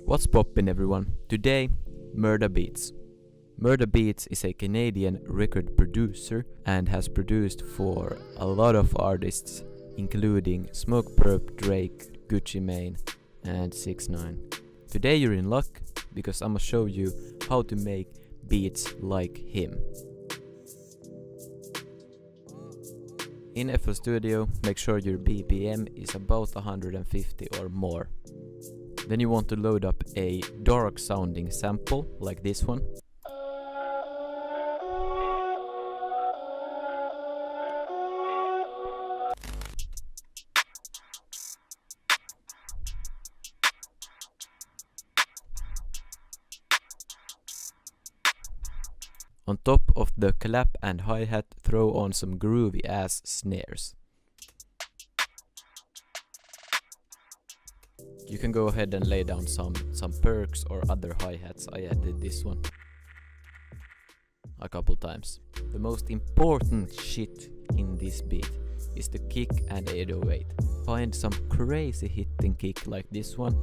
What's poppin' everyone? Today, Murda Beatz. Murda Beatz is a Canadian record producer and has produced for a lot of artists including Smoke Perp, Drake, Gucci Mane and 6ix9ine. Today you're in luck because I'ma show you how to make beats like him. In FL Studio, make sure your BPM is about 150 or more. Then you want to load up a dark sounding sample like this one. On top of the clap and hi-hat, throw on some groovy ass snares. You can go ahead and lay down some perks or other hi-hats. I added this one a couple times. The most important shit in this beat is the kick and 808. Find some crazy hitting kick like this one.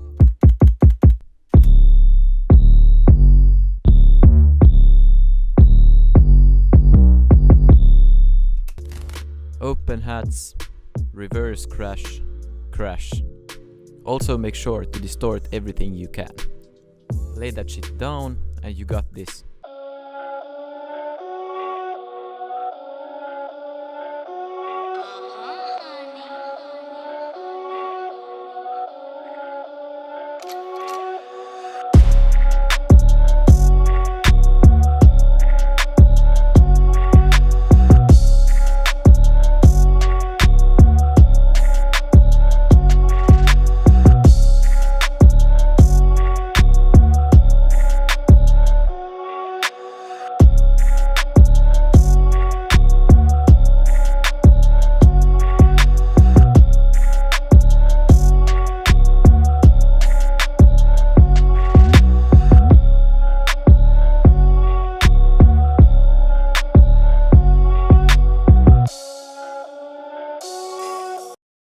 Open hats, reverse crash, crash. Also make sure to distort everything you can. Lay that shit down and you got this.